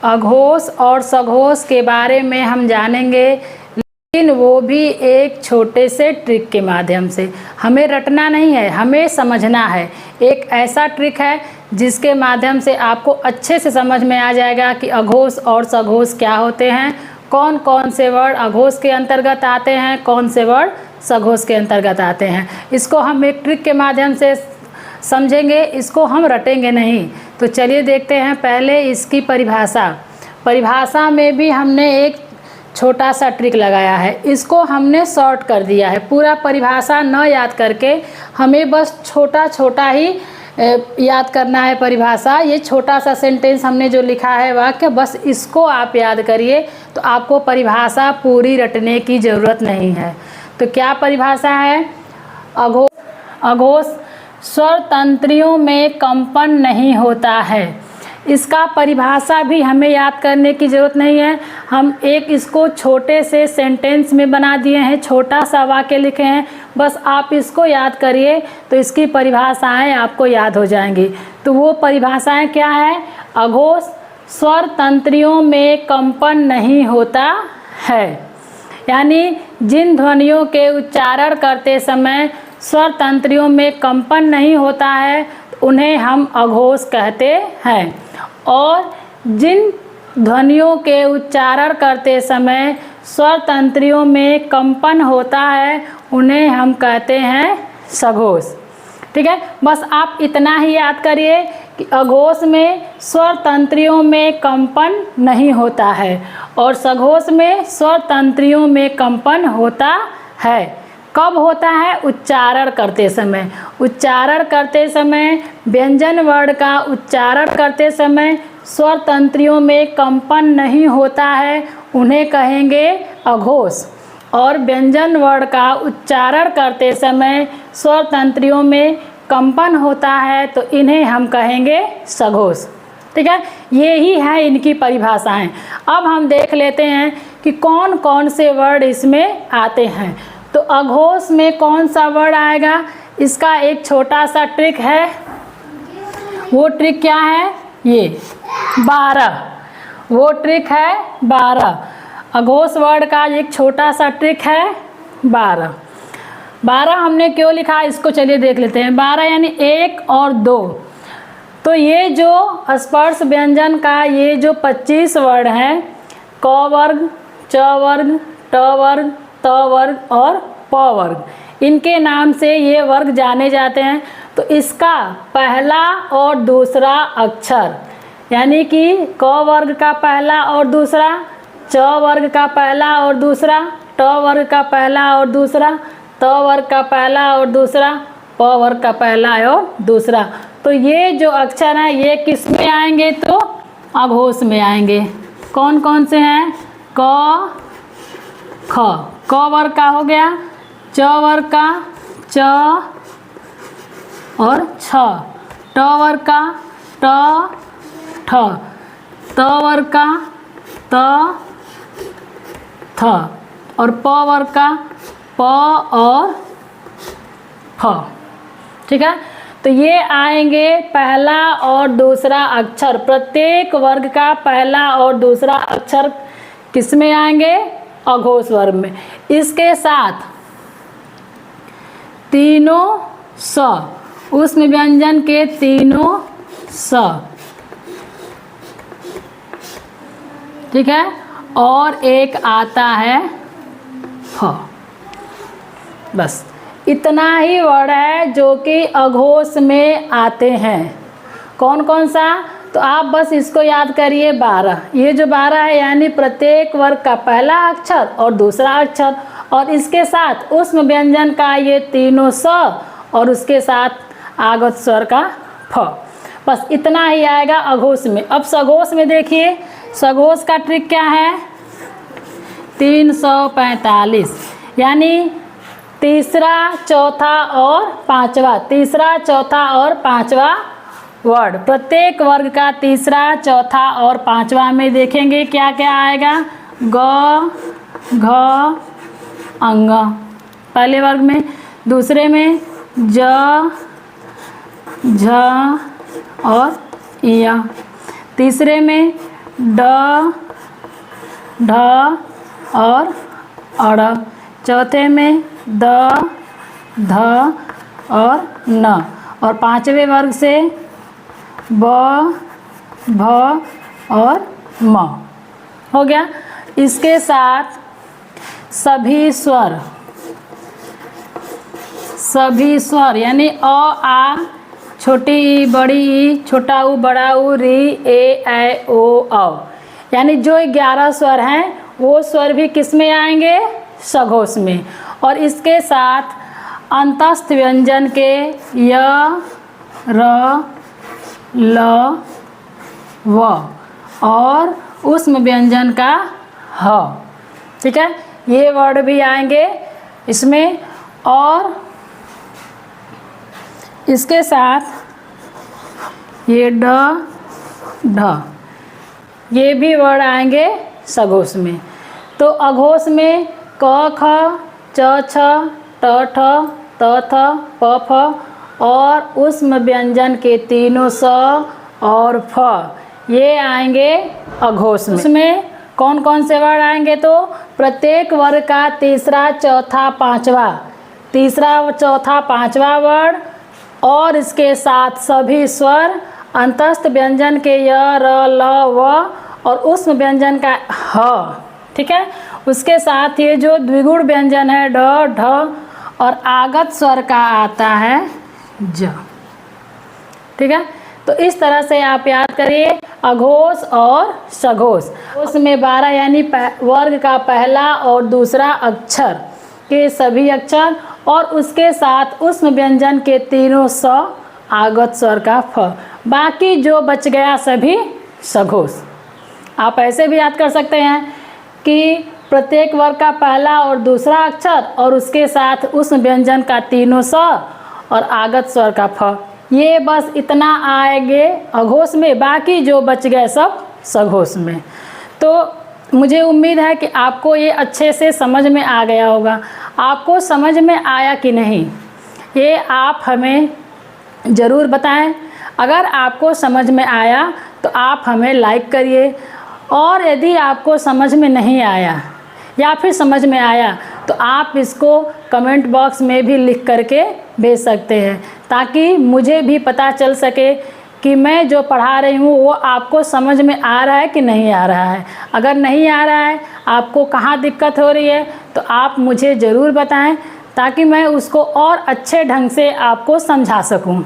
अघोष और सघोष के बारे में हम जानेंगे, लेकिन वो भी एक छोटे से ट्रिक के माध्यम से। हमें रटना नहीं है, हमें समझना है। एक ऐसा ट्रिक है जिसके माध्यम से आपको अच्छे से समझ में आ जाएगा कि अघोष और सघोष क्या होते हैं, कौन कौन से वर्ड अघोष के अंतर्गत आते हैं, कौन से वर्ड सघोष के अंतर्गत आते हैं। इसको हम एक ट्रिक के माध्यम से समझेंगे, इसको हम रटेंगे नहीं। तो चलिए देखते हैं पहले इसकी परिभाषा में भी हमने एक छोटा सा ट्रिक लगाया है। इसको हमने शॉर्ट कर दिया है। पूरा परिभाषा न याद करके हमें बस छोटा छोटा ही याद करना है परिभाषा। ये छोटा सा सेंटेंस हमने जो लिखा है वाक्य, बस इसको आप याद करिए तो आपको परिभाषा पूरी रटने की ज़रूरत नहीं है। तो क्या परिभाषा है? अघोष स्वर तंत्रियों में कंपन नहीं होता है। इसका परिभाषा भी हमें याद करने की ज़रूरत नहीं है। हम एक इसको छोटे से सेंटेंस में बना दिए हैं, छोटा सा वाक्य लिखे हैं, बस आप इसको याद करिए तो इसकी परिभाषाएं आपको याद हो जाएंगी। तो वो परिभाषाएं क्या है? अघोष स्वर तंत्रियों में कंपन नहीं होता है, यानी जिन ध्वनियों के उच्चारण करते समय स्वर तंत्रियों में कंपन नहीं होता है उन्हें हम अघोष कहते हैं, और जिन ध्वनियों के उच्चारण करते समय स्वर तंत्रियों में कंपन होता है उन्हें हम कहते हैं सघोष। ठीक है, बस आप इतना ही याद करिए कि अघोष में स्वर तंत्रियों में कंपन नहीं होता है और सघोष में स्वर तंत्रियों में कंपन होता है। कब होता है? उच्चारण करते समय। उच्चारण करते समय व्यंजन वर्ण का उच्चारण करते समय स्वर तंत्रियों में कंपन नहीं होता है, उन्हें कहेंगे अघोष। और व्यंजन वर्ण का उच्चारण करते समय स्वर तंत्रियों में कंपन होता है तो इन्हें हम कहेंगे सघोष। ठीक है, ये ही है इनकी परिभाषाएं। अब हम देख लेते हैं कि कौन कौन से वर्ड इसमें आते हैं। तो अघोष में कौन सा वर्ड आएगा, इसका एक छोटा सा ट्रिक है। वो ट्रिक क्या है? ये 12। वो ट्रिक है 12। अघोष वर्ड का एक छोटा सा ट्रिक है 12। 12 हमने क्यों लिखा इसको चलिए देख लेते हैं। 12 यानी 1 और 2। तो ये जो स्पर्श व्यंजन का ये जो 25 वर्ड हैं, क वर्ग, च वर्ग, ट वर्ग, त वर्ग और प वर्ग, इनके नाम से ये वर्ग जाने जाते हैं। तो इसका पहला और दूसरा अक्षर, यानी कि क वर्ग का पहला और दूसरा, च वर्ग का पहला और दूसरा, ट वर्ग का पहला और दूसरा, त वर्ग का पहला और दूसरा, प वर्ग का पहला और दूसरा। तो ये जो अक्षर हैं ये किस में आएंगे? तो अघोष में आएंगे। कौन कौन से हैं? क, ख। क वर्ग का हो गया, च वर्ग का च और छ, ट वर्ग का ट, ठ, त वर्ग का त, थ और प वर्ग का प और फ। ठीक है, तो ये आएंगे पहला और दूसरा अक्षर। प्रत्येक वर्ग का पहला और दूसरा अक्षर किस में आएंगे? अघोष वर्ग में। इसके साथ तीनों स, उसमें व्यंजन के तीनों स। ठीक है, और एक आता है फ। बस इतना ही वर्ड है जो कि अघोष में आते हैं। कौन कौन सा? तो आप बस इसको याद करिए 12। ये जो 12 है यानी प्रत्येक वर्ग का पहला अक्षर और दूसरा अक्षर, और इसके साथ उसमें व्यंजन का ये तीनों स और उसके साथ आगत स्वर का फ। बस इतना ही आएगा अघोष में। अब सघोष में देखिए, सघोष का ट्रिक क्या है? 345, यानी तीसरा, चौथा और पांचवा। तीसरा, चौथा और पांचवा वर्ड। प्रत्येक वर्ग का तीसरा, चौथा और पांचवा में देखेंगे क्या क्या आएगा? ग, घ, अंग पहले वर्ग में, दूसरे में ज, झ और य, तीसरे में ड, ढ और अड़। चौथे में द, ध और न। और पांचवें वर्ग से ब, भ और म। हो गया। इसके साथ सभी स्वर, सभी स्वर यानी अ, आ, छोटी ई, बड़ी ई, छोटा ऊ, बड़ा ऊ, री, ए, ऐ, ओ, औ, यानी जो 11 स्वर हैं वो स्वर भी किस में आएंगे? सघोष में। और इसके साथ अंतस्थ व्यंजन के य, र, ल, व और उष्म व्यंजन का ह। ठीक है, ये वर्ड भी आएंगे इसमें। और इसके साथ ये ड, ढ, ये भी वर्ड आएंगे सघोष में। तो अघोष में क, ख, च, छ, ट, ठ, त, थ, प, फ और उष्म व्यंजन के तीनों स और फ, ये आएंगे अघोष में। उसमें कौन कौन से वर्ड आएंगे? तो प्रत्येक वर्ग का तीसरा, चौथा, पांचवा, तीसरा, चौथा, पांचवा वर्ड और इसके साथ सभी स्वर, अंतस्थ व्यंजन के य, र, ल, व और उष्म व्यंजन का ह। ठीक है, उसके साथ ये जो द्विगुण व्यंजन है ड, ढ और आगत स्वर का आता है ज। ठीक है, तो इस तरह से आप याद करिए अघोष और सघोष। उसमें 12 यानी वर्ग का पहला और दूसरा अक्षर के सभी अक्षर और उसके साथ उष्म व्यंजन के तीनों स, आगत स्वर का फ, बाकी जो बच गया सभी सघोष। आप ऐसे भी याद कर सकते हैं कि प्रत्येक वर्ग का पहला और दूसरा अक्षर और उसके साथ उष्म व्यंजन का तीनों स और आगत स्वर का फ, ये बस इतना आएंगे अघोष में, बाकी जो बच गए सब सघोष में। तो मुझे उम्मीद है कि आपको ये अच्छे से समझ में आ गया होगा। आपको समझ में आया कि नहीं, ये आप हमें ज़रूर बताएं। अगर आपको समझ में आया तो आप हमें लाइक करिए, और यदि आपको समझ में नहीं आया या फिर समझ में आया तो आप इसको कमेंट बॉक्स में भी लिख करके भेज सकते हैं, ताकि मुझे भी पता चल सके कि मैं जो पढ़ा रही हूँ वो आपको समझ में आ रहा है कि नहीं आ रहा है। अगर नहीं आ रहा है, आपको कहाँ दिक्कत हो रही है, तो आप मुझे ज़रूर बताएं, ताकि मैं उसको और अच्छे ढंग से आपको समझा सकूं।